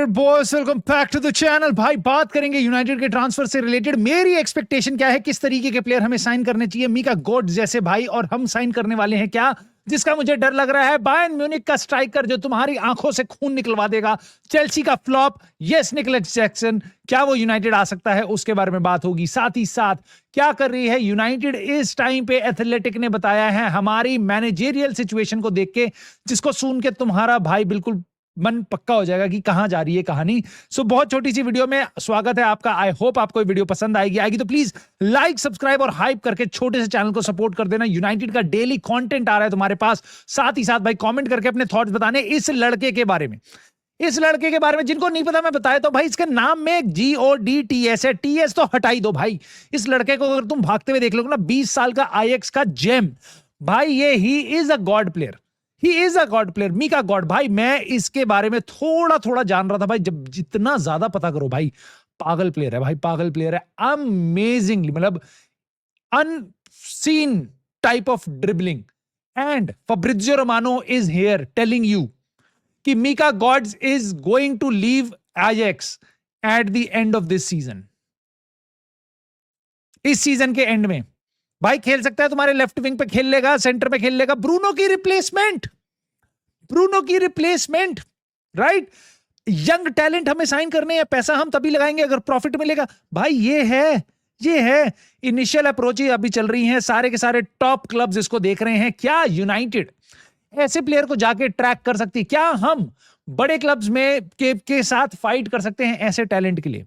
Boys, welcome back to the channel. भाई बात करेंगे यूनाइटेड के ट्रांसफर से रिलेटेड। मेरी एक्सपेक्टेशन क्या है, किस तरीके के प्लेयर हमें साइन करने चाहिए, मीका गॉड जैसे भाई, और हम साइन करने वाले हैं क्या जिसका मुझे डर लग रहा है। बायर्न म्यूनिख का स्ट्राइकर जो तुम्हारी आंखों से खून निकलवा देगा। चेल्सी का फ्लॉप, यस निकलेस जैक्सन, क्या वो यूनाइटेड आ सकता है, उसके बारे में बात होगी। साथ ही साथ क्या कर रही है यूनाइटेड इस टाइम पे, एथलेटिक ने बताया है हमारी मैनेजेरियल सिचुएशन को देख के, जिसको सुन के तुम्हारा भाई बिल्कुल मन पक्का हो जाएगा कि कहां जा रही है कहानी। सो बहुत छोटी सी वीडियो में स्वागत है आपका। आई होप आपको ये वीडियो पसंद आएगी तो प्लीज लाइक, सब्सक्राइब और हाइप करके छोटे से चैनल को सपोर्ट कर देना। यूनाइटेड का डेली कंटेंट आ रहा है तुम्हारे पास। साथ ही साथ भाई कमेंट करके अपने थॉट्स बताने इस लड़के के बारे में। इस लड़के के बारे में जिनको नहीं पता मैं बताया तो भाई, इसके नाम में GODTS है, TS तो हटाई दो भाई। इस लड़के को अगर तुम भागते हुए देख लोगे ना, 20 साल का IX का जेम भाई, ये he is a god player. He is a god player, मीका गॉड। भाई मैं इसके बारे में थोड़ा थोड़ा जान रहा था भाई, जब जितना ज्यादा पता करो भाई, पागल प्लेयर है भाई, पागल प्लेयर है। अमेजिंगली, मतलब unseen type of dribbling. And Fabrizio Romano is here telling you कि Mika Godts is going to leave Ajax at the end of this season. इस सीजन के एंड में भाई खेल सकता है, तुम्हारे लेफ्ट विंग पे खेल लेगा, सेंटर पे खेल लेगा। ब्रूनो की रिप्लेसमेंट, ब्रूनो की रिप्लेसमेंट, राइट। यंग टैलेंट हमें साइन करने हैं, पैसा हम तभी लगाएंगे अगर प्रॉफिट मिलेगा भाई। ये है इनिशियल अप्रोच ही अभी चल रही है। सारे के सारे टॉप क्लब्स इसको देख रहे हैं। क्या यूनाइटेड ऐसे प्लेयर को जाके ट्रैक कर सकती है? क्या हम बड़े क्लब्स में के साथ फाइट कर सकते हैं ऐसे टैलेंट के लिए,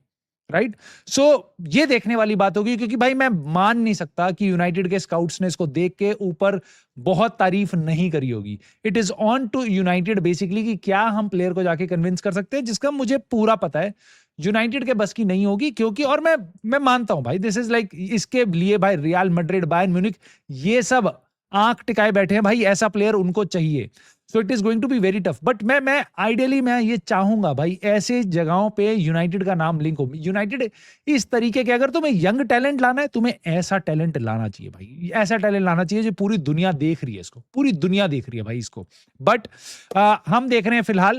राइट? सो ये देखने वाली बात होगी, क्योंकि भाई मैं मान नहीं सकता कि यूनाइटेड के स्काउट्स ने इसको देख के ऊपर बहुत तारीफ नहीं करी होगी। It is on to United basically कि क्या हम प्लेयर को जाके कन्विंस कर सकते हैं, जिसका मुझे पूरा पता है यूनाइटेड के बस की नहीं होगी। क्योंकि और मैं मानता हूं भाई, दिस इज लाइक, इसके लिए भाई रियल मैड्रिड, बायर्न म्यूनिख, ये सब आंख टिकाए बैठे हैं भाई, ऐसा प्लेयर उनको चाहिए। So it is going to be very tough. But मैं आइडियली मैं ये चाहूंगा भाई, ऐसे जगहों पे यूनाइटेड का नाम लिंक हो। यूनाइटेड इस तरीके के, अगर तुम्हें यंग टैलेंट लाना है, तुम्हें ऐसा टैलेंट लाना चाहिए भाई, ऐसा टैलेंट लाना चाहिए जो पूरी दुनिया देख रही है इसको, पूरी दुनिया देख रही है भाई इसको। बट हम देख रहे हैं फिलहाल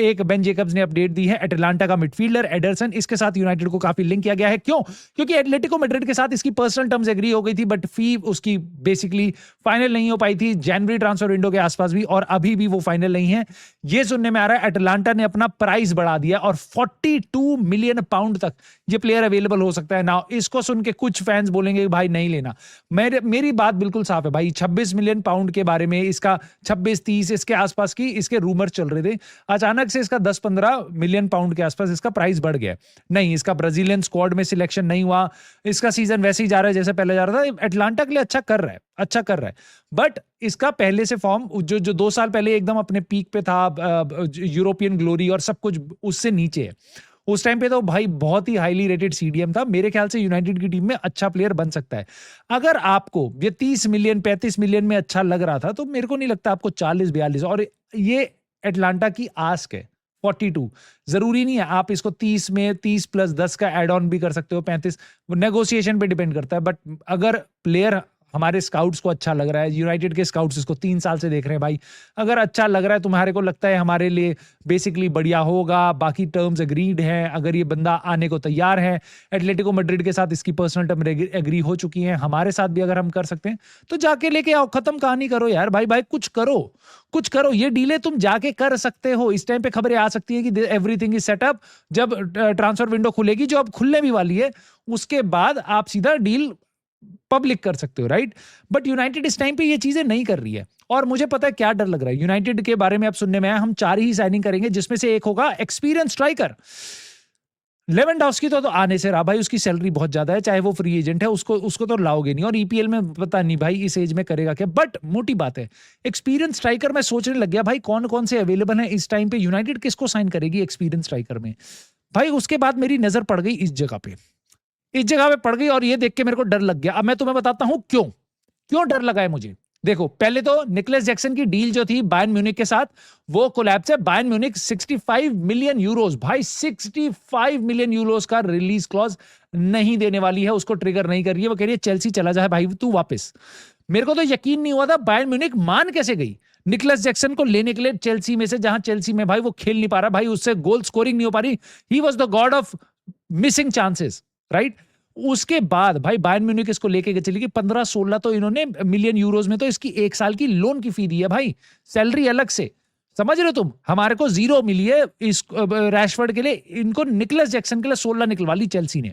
एक बेन जेकब्स ने अपडेट दी है, एटलांटा का मिडफील्डर एडरसन, इसके साथ यूनाइटेड को काफी लिंक किया गया है। क्यों? क्योंकि एटलेटिको मैड्रिड के साथ इसकी पर्सनल टर्म्स एग्री हो गई थी, बट फी उसकी बेसिकली फाइनल नहीं हो पाई थी जनवरी ट्रांसफर विंडो के आसपास भी, और अभी भी वो फाइनल नहीं है। ये सुनने में आ रहा है एटलांटा ने अपना प्राइस बढ़ा दिया और 42 मिलियन पाउंड तक ये प्लेयर अवेलेबल हो सकता है। नाउ इसको सुन के कुछ फैंस बोलेंगे भाई नहीं लेना। मेरी बात बिल्कुल साफ है भाई, 26 मिलियन पाउंड के बारे में, इसका 26-30 इसके आसपास की इसके रूमर चल रहे थे। अचानक से इसका 10-15 मिलियन पाउंड के आसपास इसका प्राइस बढ़ गया। नहीं, इसका ब्राजीलियन स्क्वाड में सिलेक्शन नहीं हुआ, इसका सीजन वैसे ही जा रहा है जैसे पहले जा रहा था। एटलांटा के लिए अच्छा कर रहा है, बट इसका पहले से फॉर्म जो 2 साल पहले एकदम अपने पीक पे था, यूरोपियन ग्लोरी और सब कुछ, उससे नीचे है। उस टाइम पे तो भाई बहुत ही हाईली रेटेड CDM था। मेरे ख्याल से यूनाइटेड की टीम में अच्छा प्लेयर बन सकता है। अगर आपको ये 30 मिलियन 35 मिलियन में अच्छा लग रहा था, तो मेरे को नहीं लगता आपको 40-42, और ये एटलांटा की आस्क है 42। जरूरी नहीं है आप इसको 30 में 30 + 10 का एड ऑन भी कर सकते हो, 35, नेगोशिएशन पे डिपेंड करता है। बट अगर प्लेयर हमारे स्काउट्स को अच्छा लग रहा है, यूनाइटेड के स्काउट्स इसको 3 साल से देख रहे हैं भाई, अगर अच्छा लग रहा है, तुम्हारे को लगता है हमारे लिए बेसिकली बढ़िया होगा, बाकी टर्म्स एग्रीड हैं, अगर ये बंदा आने को तैयार है, एटलेटिको मैड्रिड के साथ इसकी पर्सनल टर्म एग्री हो चुकी है, हमारे साथ भी अगर हम कर सकते हैं तो जाके लेके आओ, खत्म कहानी करो यार। भाई कुछ करो। ये डीले तुम जाके कर सकते हो। इस टाइम पे खबरें आ सकती है कि एवरीथिंग इज सेटअप। जब ट्रांसफर विंडो खुलेगी, जो अब खुलने भी वाली है, उसके बाद आप सीधा डील पब्लिक कर सकते हो, राइट? बट यूनाइटेड इस टाइम पे ये चीजें नहीं कर रही है, और मुझे पता है क्या डर लग रहा है यूनाइटेड के बारे में। अब सुनने में आया हम 4 ही साइनिंग करेंगे, जिसमें से एक होगा एक्सपीरियंस स्ट्राइकर। लेवेंडोव्स्की तो आने से रहा भाई, उसकी सैलरी बहुत ज्यादा है, चाहे वो फ्री एजेंट है, उसको तो लाओगे नहीं, और EPL में पता नहीं भाई इस एज में करेगा क्या। बट मोटी बात है, एक्सपीरियंस स्ट्राइकर मैं सोचने लग गया भाई, कौन कौन से अवेलेबल है इस टाइम पे, यूनाइटेड किसको साइन करेगी एक्सपीरियंस स्ट्राइकर में। भाई उसके बाद मेरी नजर पड़ गई इस जगह पे पड़ गई, और ये देख के मेरे को डर लग गया। अब मैं तुम्हें बताता हूं क्यों डर लगा है मुझे। देखो, पहले तो निकलेस जैक्सन की डील जो थी बायर्न म्यूनिख के साथ, वो कोलैप्स है। बायर्न म्यूनिख 65 मिलियन यूरोस, भाई 65 मिलियन यूरोस का रिलीज क्लॉज नहीं देने वाली है, उसको ट्रिगर नहीं कर रही है। वो कह रही है चेल्सी चला जाए भाई तू वापस। मेरे को तो यकीन नहीं हुआ था, बायर्न म्यूनिख मान कैसे गई। निकलस जैक्सन को लेने के लिए चेल्सी में से, जहां चेल्सी में भाई वो खेल नहीं पा रहा, भाई उससे गोल स्कोरिंग नहीं हो पा रही, he was the God of missing chances, right? उसके बाद भाई बायर्न म्यूनिख इसको लेके चली गई, 15-16 तो इन्होंने मिलियन यूरोज में तो इसकी 1 साल की लोन की फी दी है भाई, सैलरी अलग से, समझ रहे हो तुम? हमारे को 0 मिली है इस रैशफोर्ड के लिए, इनको निकलस जैक्सन के लिए 16 निकलवा ली चेल्सी ने,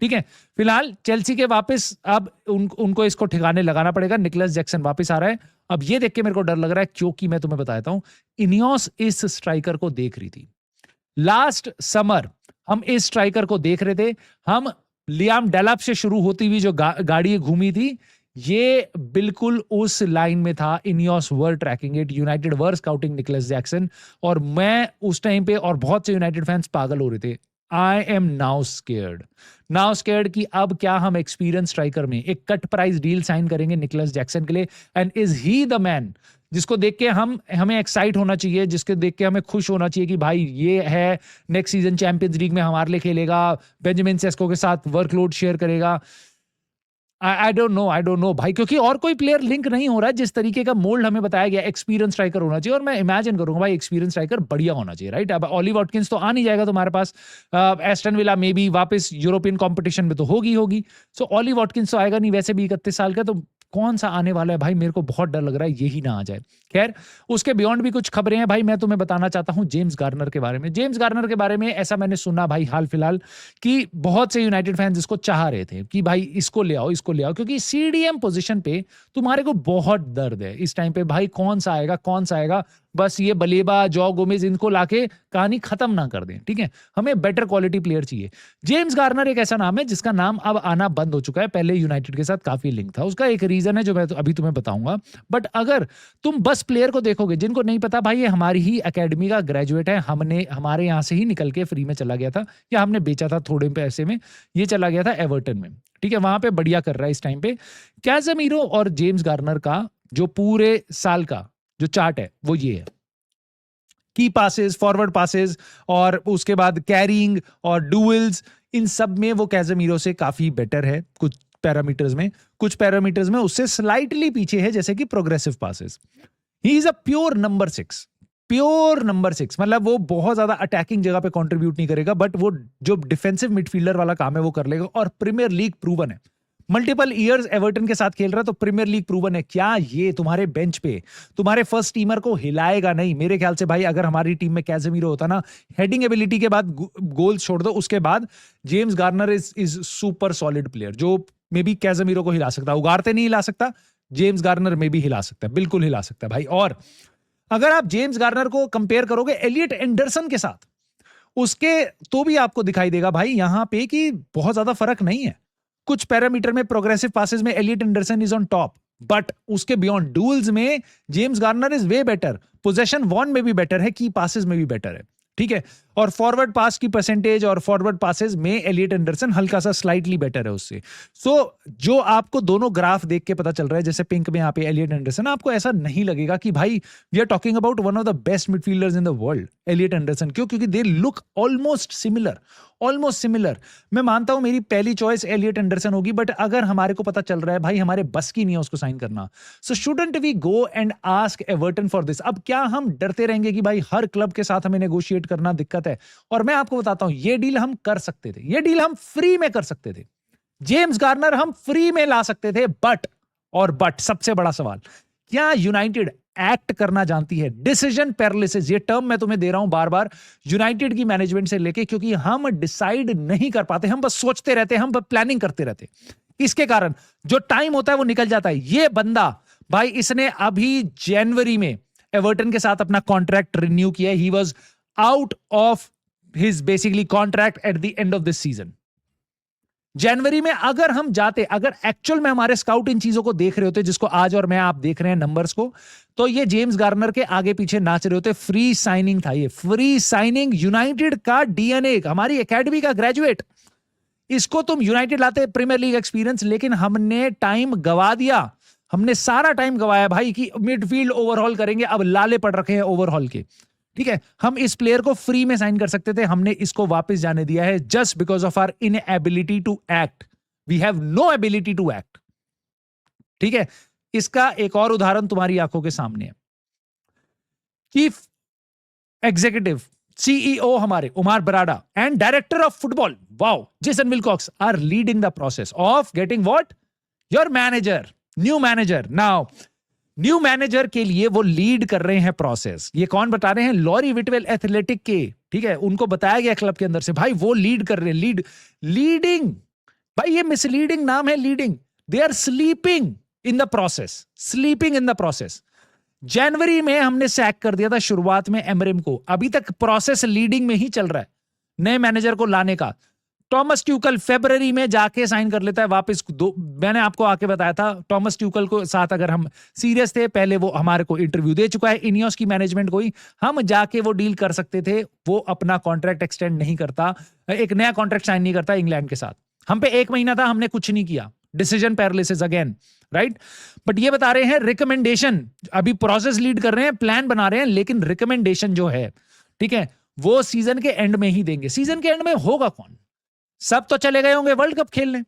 ठीक है? फिलहाल चेल्सी के वापस अब उनको इसको ठिकाने लगाना पड़ेगा, निकलस जैक्सन वापस आ रहा है। अब ये देख के मेरे को डर लग रहा है, क्योंकि मैं तुम्हें बताता हूं, इनियोस इस स्ट्राइकर को देख रही थी लास्ट समर, हम इस स्ट्राइकर को देख रहे थे, हम लियाम डेलाप से शुरू होती हुई जो गाड़ी घूमी थी, ये बिल्कुल उस लाइन में था। Ineos were tracking it, United were scouting Nicolas Jackson, और मैं उस टाइम पे और बहुत से यूनाइटेड फैंस पागल हो रहे थे। आई एम नाउ स्केयर्ड कि अब क्या हम एक्सपीरियंस स्ट्राइकर में एक कट प्राइस डील साइन करेंगे निकलस जैक्सन के लिए, and is he the man जिसको देख के हमें एक्साइट होना चाहिए, जिसके देख के हमें खुश होना चाहिए कि भाई ये है, नेक्स्ट सीजन चैंपियंस लीग में हमारे लिए खेलेगा, बेंजामिन सेस्को के साथ वर्कलोड शेयर करेगा। आई डोंट नो भाई, क्योंकि और कोई प्लेयर लिंक नहीं हो रहा है जिस तरीके का मोल्ड हमें बताया गया, एक्सपीरियंस स्ट्राइकर होना चाहिए, और मैं इमेजिन करूंगा भाई एक्सपीरियंस स्ट्राइकर बढ़िया होना चाहिए, राइट? अब ऑली वॉटकिंस तो आ नहीं जाएगा तुम्हारे पास, एस्टन विला में भी वापस यूरोपियन कंपटीशन में तो होगी, सो ऑली वॉटकिंस तो आएगा नहीं, वैसे भी 31 साल का, तो कौन सा आने वाला है भाई? मेरे को बहुत डर लग रहा है यही ना आ जाए। खैर, उसके बियॉन्ड भी कुछ खबरें हैं भाई, मैं तुम्हें बताना चाहता हूं जेम्स गार्नर के बारे में। जेम्स गार्नर के बारे में ऐसा मैंने सुना भाई हाल फिलहाल कि बहुत से यूनाइटेड फैंस इसको चाह रहे थे कि भाई इसको ले आओ, क्योंकि सीडीएम पोजीशन पे तुम्हारे को बहुत दर्द है इस टाइम पे भाई, कौन सा आएगा, बस ये बलेबा, जॉ गोमेज, इनको लाके कहानी खत्म ना कर दें, ठीक है? हमें बेटर क्वालिटी प्लेयर चाहिए। जेम्स गार्नर एक ऐसा नाम है जिसका नाम अब आना बंद हो चुका है, पहले यूनाइटेड के साथ काफी लिंक था, उसका एक रीजन है जो मैं अभी तुम्हें बताऊंगा। बट अगर तुम बस प्लेयर को देखोगे, जिनको नहीं पता भाई, ये हमारी ही एकेडमी का ग्रेजुएट है, हमारे यहाँ से ही निकल के फ्री में चला गया था, या हमने बेचा था थोड़े पैसे में, ये चला गया था एवर्टन में, ठीक है? वहां पे बढ़िया कर रहा है इस टाइम पे। कैज़ेमीरो और जेम्स गार्नर का जो पूरे साल का जो चार्ट है वो ये है, की पासेस, फॉरवर्ड पासेस, और उसके बाद कैरिंग और डुएल्स, इन सब में वो कैज़ेमीरो से काफी बेटर है, कुछ पैरामीटर्स में उससे स्लाइटली पीछे है, जैसे कि progressive passes. He is a pure number 6, मतलब वो बहुत ज्यादा अटैकिंग जगह पे कंट्रीब्यूट नहीं करेगा, बट वो जो डिफेंसिव मिडफील्डर वाला काम है वो कर लेगा, और प्रीमियर लीग प्रूवन है, मल्टीपल ईयर्स एवर्टन के साथ खेल रहा है, तो प्रीमियर लीग प्रूवन है। क्या ये तुम्हारे बेंच पे तुम्हारे फर्स्ट टीमर को हिलाएगा नहीं? मेरे ख्याल से भाई, अगर हमारी टीम में कैज़ेमीरो होता ना, हेडिंग एबिलिटी के बाद गोल्स छोड़ दो, उसके बाद James Garner is super solid player, जो मे बी कैज़ेमीरो को हिला सकता, उगारते नहीं हिला सकता, जेम्स गार्नर में भी हिला सकता है, बिल्कुल हिला सकता है भाई। और अगर आप जेम्स गार्नर को कंपेयर करोगे एलियट एंडरसन के साथ, उसके तो भी आपको दिखाई देगा भाई यहां पे कि बहुत ज्यादा फर्क नहीं है। कुछ पैरामीटर में, प्रोग्रेसिव पासेस में Elliot Anderson is on top, but उसके बियॉन्ड डुएल्स में James Garner is way better, possession won में भी बेटर है, की पासेस में भी बेटर है, ठीक है? और फॉरवर्ड पास की परसेंटेज और फॉरवर्ड पासेस में एलियट एंडरसन हल्का सा स्लाइटली बेटर है उससे। सो जो आपको दोनों ग्राफ देख के पता चल रहा है, जैसे पिंक में यहाँ पे एलियट एंडरसन, आपको ऐसा नहीं लगेगा कि भाई we are talking about one of the best midfielders in the world, Elliot Anderson. क्यों? क्योंकि दे लुक ऑलमोस्ट सिमिलर। मैं मानता हूं मेरी पहली चॉइस एलियट एंडरसन होगी, बट अगर हमारे को पता चल रहा है भाई हमारे बस की नहीं है उसको साइन करना, so shouldn't we go and ask Everton for this? अब क्या हम डरते रहेंगे कि भाई हर क्लब के साथ हमें नेगोशिएट करना दिक्कत है? और मैं आपको बताता हूं, ये डील हम कर सकते थे, ये डील हम फ्री में कर सकते थे, जेम्स गार्नर हम फ्री में ला सकते थे, बट सबसे बड़ा सवाल, क्या यूनाइटेड एक्ट करना जानती है? डिसीजन पैरालिसिस, ये टर्म मैं तुम्हें दे रहा हूं बार बार यूनाइटेड की मैनेजमेंट से लेके, क्योंकि हम डिसाइड नहीं कर पाते, हम बस सोचते रहते, हम बस प्लानिंग करते रहते, इसके कारण जो टाइम होता है वो निकल जाता है। ये बंदा भाई, इसने अभी जनवरी में एवर्टन के साथ अपना कॉन्ट्रैक्ट रिन्यू किया, he was out of his basically contract at the end of this season. जनवरी में अगर हम जाते, अगर एक्चुअल में हमारे स्काउट इन चीजों को देख रहे होते, जिसको आज और मैं आप देख रहे हैं नंबर्स को, तो ये जेम्स गार्नर के आगे पीछे नाच रहे होते। फ्री साइनिंग था ये, फ्री साइनिंग, यूनाइटेड का डीएनए, हमारी एकेडमी का ग्रेजुएट, इसको तुम यूनाइटेड लाते, प्रीमियर लीग एक्सपीरियंस, लेकिन हमने टाइम गवा दिया, हमने सारा टाइम गवाया भाई कि मिडफील्ड ओवरहॉल करेंगे, अब लाले पड़ रखे हैं ओवरहॉल के, ठीक है? हम इस प्लेयर को फ्री में साइन कर सकते थे, हमने इसको वापस जाने दिया है just because of our inability to act. We have no ability to act, ठीक है? इसका एक और उदाहरण तुम्हारी आंखों के सामने है। चीफ एग्जीक्यूटिव सीईओ हमारे Omar Berrada and director of football wow Jason Wilcox are leading the process of getting what your manager, new manager. Now new manager के लिए वो लीड कर रहे हैं प्रोसेस। ये कौन बता रहे हैं? लॉरी विटवेल एथलेटिक के, ठीक है, उनको बताया गया क्लब के अंदर से, भाई वो लीड कर रहे हैं। लीडिंग भाई ये मिसलीडिंग नाम है leading. They are sleeping in the process, sleeping in the process. जनवरी में हमने सैक कर दिया था शुरुआत में एमरेम को, अभी तक प्रोसेस लीडिंग में ही चल रहा है नए मैनेजर को लाने का। टॉमस ट्यूकल फरवरी में जाके साइन कर लेता है वापस। मैंने आपको आके बताया था टॉमस ट्यूकल को साथ अगर हम सीरियस थे, पहले वो हमारे को इंटरव्यू दे चुका है इनियोस की मैनेजमेंट को ही, हम जाके वो डील कर सकते थे। वो अपना कॉन्ट्रैक्ट एक्सटेंड नहीं करता, एक नया कॉन्ट्रैक्ट साइन नहीं करता इंग्लैंड के साथ। हम पे 1 महीना था, हमने कुछ नहीं किया। Decision paralysis again, right. But ये बता रहे हैं रिकमेंडेशन, अभी प्रोसेस लीड कर रहे हैं, प्लान बना रहे हैं, लेकिन रिकमेंडेशन जो है, ठीक है, वो सीजन के एंड में ही देंगे। सीजन के एंड में होगा कौन? सब तो चले गए होंगे वर्ल्ड कप खेलने,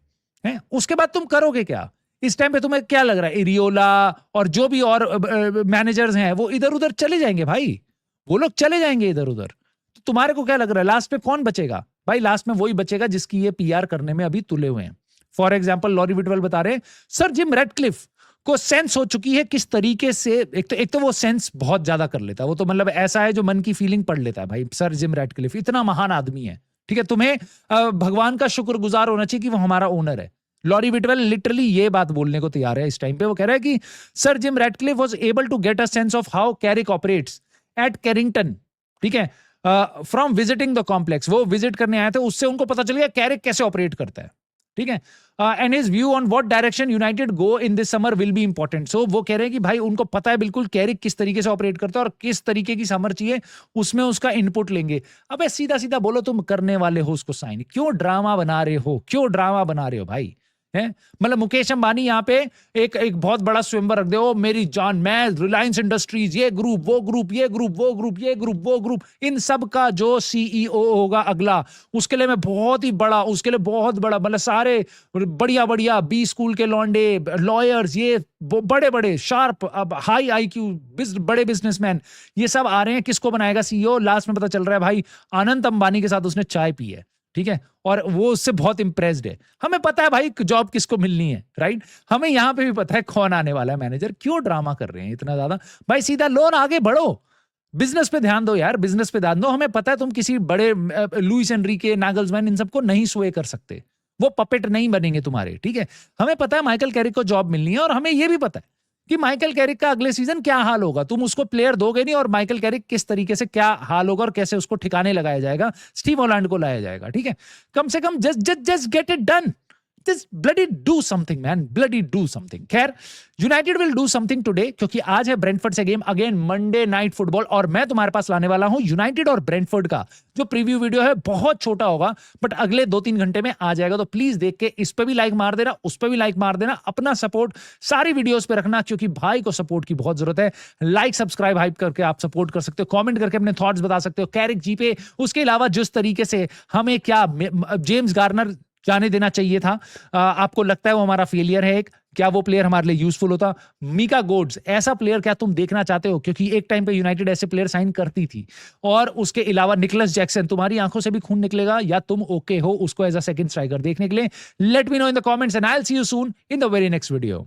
हैं? उसके बाद तुम करोगे क्या? इस टाइम पे तुम्हें क्या लग रहा है? इरियोला और जो भी और मैनेजर्स हैं वो इधर उधर चले जाएंगे भाई, वो लोग चले जाएंगे इधर उधर। तो तुम्हारे को क्या लग रहा है लास्ट पे कौन बचेगा? भाई लास्ट में वही बचेगा जिसकी ये पीआर करने में अभी तुले हुए हैं। फॉर एग्जाम्पल लॉरी विटवेल बता रहे हैं सर जिम रेडक्लिफ को सेंस हो चुकी है किस तरीके से, एक तो वो सेंस बहुत ज्यादा कर लेता है, वो तो मतलब ऐसा है जो मन की फीलिंग पढ़ लेता है भाई। सर जिम रेडक्लिफ इतना महान आदमी है, ठीक है, तुम्हें भगवान का शुक्रगुजार होना चाहिए कि वो हमारा ओनर है। लॉरी विटवेल लिटरली ये बात बोलने को तैयार है इस टाइम पे। वो कह रहा है कि sir Jim Ratcliffe was able to get a sense of how Carrick operates at Carrington, ठीक है, फ्रॉम विजिटिंग द कॉम्प्लेक्स। वो विजिट करने आए थे, उससे उनको पता चल गया कैरिक कैसे ऑपरेट करता है, ठीक है। And his view on what direction United go in this summer will be important. So वो कह रहे हैं कि भाई उनको पता है बिल्कुल कैरिक किस तरीके से ऑपरेट करता है और किस तरीके की समर चाहिए, उसमें उसका इनपुट लेंगे। अबे सीधा सीधा बोलो, तुम करने वाले हो उसको साइन, क्यों ड्रामा बना रहे हो? क्यों ड्रामा बना रहे हो भाई? है मतलब मुकेश अंबानी यहाँ पे एक बहुत बड़ा स्वयंवर रख दे, ओ मेरी जान, मैं रिलायंस इंडस्ट्रीज, ये ग्रुप वो ग्रुप, ये ग्रुप वो ग्रुप, ये ग्रुप वो ग्रुप, इन सब का जो सीईओ होगा अगला, उसके लिए मैं बहुत ही बड़ा, उसके लिए बहुत बड़ा, मतलब सारे बढ़िया बढ़िया बी स्कूल के लॉन्डे, लॉयर्स, ये बड़े बड़े शार्प, अब हाई आईक्यू बड़े बिजनेसमैन, ये सब आ रहे हैं। किसको बनाएगा सीईओ? लास्ट में पता चल रहा है भाई अनंत अंबानी के साथ उसने चाय पी है, ठीक है, और वो उससे बहुत इंप्रेस्ड है। हमें पता है भाई जॉब किसको मिलनी है, राइट। हमें यहां पे भी पता है कौन आने वाला है मैनेजर। क्यों ड्रामा कर रहे हैं इतना ज्यादा भाई? सीधा लोन, आगे बढ़ो, बिजनेस पे ध्यान दो यार, बिजनेस पे ध्यान दो। हमें पता है तुम किसी बड़े लुइस एनरिके, नागल्समैन, इन सबको नहीं स्वे कर सकते, वो पपेट नहीं बनेंगे तुम्हारे, ठीक है। हमें पता है माइकल कैरिक को जॉब मिलनी है, और हमें यह भी पता है कि माइकल कैरिक का अगले सीजन क्या हाल होगा। तुम उसको प्लेयर दोगे नहीं, और माइकल कैरिक किस तरीके से क्या हाल होगा और कैसे उसको ठिकाने लगाया जाएगा, स्टीव हॉलैंड को लाया जाएगा, ठीक है। कम से come just get it done, just bloody do something man, bloody do something। खैर United will do something today, क्योंकि आज है ब्रेंटफोर्ड से game, again Monday night football, और मैं तुम्हारे पास लाने वाला हूं यूनाइटेड और ब्रेंटफोर्ड का जो प्रीव्यू वीडियो है। बहुत छोटा होगा बट अगले 2-3 घंटे में आ जाएगा, तो प्लीज देख के इस पे भी लाइक मार देना, उस पे भी लाइक मार देना। अपना सपोर्ट सारी वीडियोस पे रखना, क्योंकि भाई को सपोर्ट की बहुत जरूरत है। लाइक सब्सक्राइब हाइप करके आप सपोर्ट कर सकते हो, कमेंट करके अपने थॉट्स बता सकते हो कैरिक जी पे। उसके अलावा जिस तरीके से हमें क्या जेम्स गार्नर जाने देना चाहिए था, आपको लगता है वो हमारा फेलियर है एक, क्या वो प्लेयर हमारे लिए यूजफुल होता? मीका गोड्स ऐसा प्लेयर क्या तुम देखना चाहते हो? क्योंकि एक टाइम पे यूनाइटेड ऐसे प्लेयर साइन करती थी। और उसके अलावा निकोलस जैक्सन, तुम्हारी आंखों से भी खून निकलेगा या तुम ओके हो उसको एज अ सेकंड स्ट्राइकर देखने के लिए? Let me know in the comments and I will see you soon in the very next video.